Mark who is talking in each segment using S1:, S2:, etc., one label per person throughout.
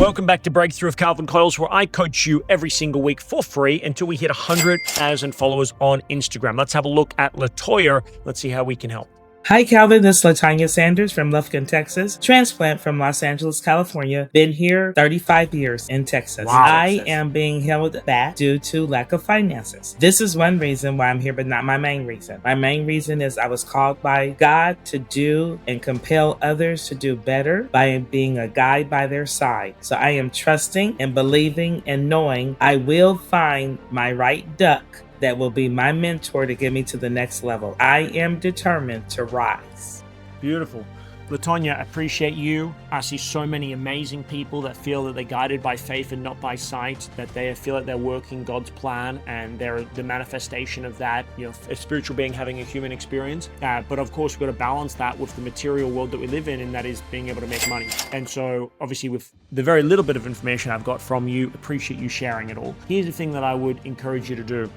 S1: Welcome back to Breakthrough of Calvin Coyles, where I coach you every single week for free until we hit 100,000 followers on Instagram. Let's have a look at LaTonia. Let's see how we can help.
S2: Hi, Calvin. This is LaTonia Sanders from Lufkin, Texas. Transplant from Los Angeles, California. Been here 35 years in Texas.
S1: Wow.
S2: I am being held back due to lack of finances. This is one reason why I'm here, but not my main reason. My main reason is I was called by God to do and compel others to do better by being a guide by their side. So I am trusting and believing and knowing I will find my right duck that will be my mentor to get me to the next level. I am determined to rise.
S1: Beautiful. LaTonia, I appreciate you. I see so many amazing people that feel that they're guided by faith and not by sight, that they feel that they're working God's plan and they're the manifestation of that, a spiritual being having a human experience. But of course, we've got to balance that with the material world that we live in, and that is being able to make money. And so obviously with the very little bit of information I've got from you, appreciate you sharing it all. Here's the thing that I would encourage you to do.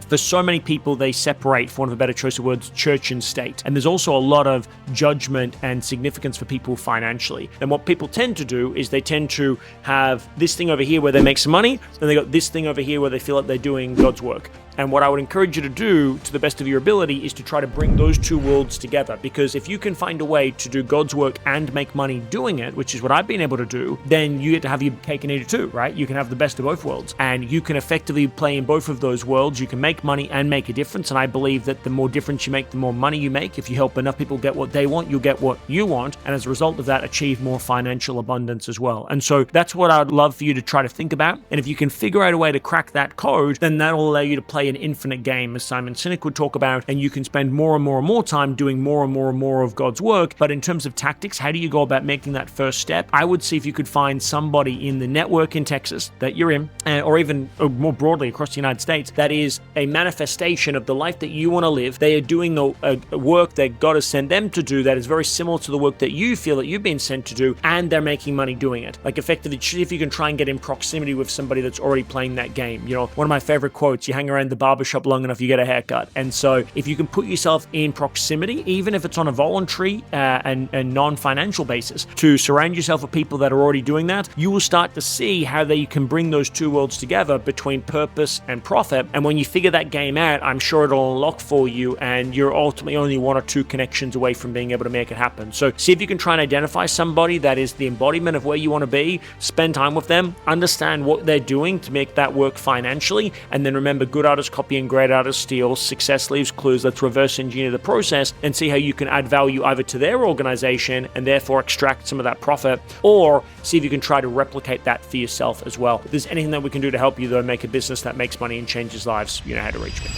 S1: For so many people, they separate, for want of a better choice of words, church and state. And there's also a lot of judgment and significance for people financially. And what people tend to do is they tend to have this thing over here where they make some money, and they got this thing over here where they feel like they're doing God's work. And what I would encourage you to do, to the best of your ability, is to try to bring those two worlds together. Because if you can find a way to do God's work and make money doing it, which is what I've been able to do, then you get to have your cake and eat it too, right? You can have the best of both worlds. And you can effectively play in both of those worlds. You can make money and make a difference. And I believe that the more difference you make, the more money you make. If you help enough people get what they want, you'll get what you want. And as a result of that, achieve more financial abundance as well. And so that's what I'd love for you to try to think about. And if you can figure out a way to crack that code, then that'll allow you to play an infinite game, as Simon Sinek would talk about, and you can spend more and more and more time doing more and more and more of God's work. But in terms of tactics, how do you go about making that first step? I would see if you could find somebody in the network in Texas that you're in, or even more broadly across the United States, that is a manifestation of the life that you want to live. They are doing a work that God has sent them to do that is very similar to the work that you feel that you've been sent to do, and they're making money doing it. Like effectively, see if you can try and get in proximity with somebody that's already playing that game. One of my favorite quotes, you hang around the barbershop long enough, you get a haircut. And so if you can put yourself in proximity, even if it's on a voluntary and non-financial basis, to surround yourself with people that are already doing that, you will start to see how you can bring those two worlds together between purpose and profit. And when you figure that game out, I'm sure it'll unlock for you, and you're ultimately only one or two connections away from being able to make it happen. So see if you can try and identify somebody that is the embodiment of where you want to be, spend time with them, understand what they're doing to make that work financially, and then remember, good artists copy and great artists steal, success leaves clues. Let's reverse engineer the process and see how you can add value either to their organization and therefore extract some of that profit, or see if you can try to replicate that for yourself as well. If there's anything that we can do to help you, though, make a business that makes money and changes lives, you know how to reach me.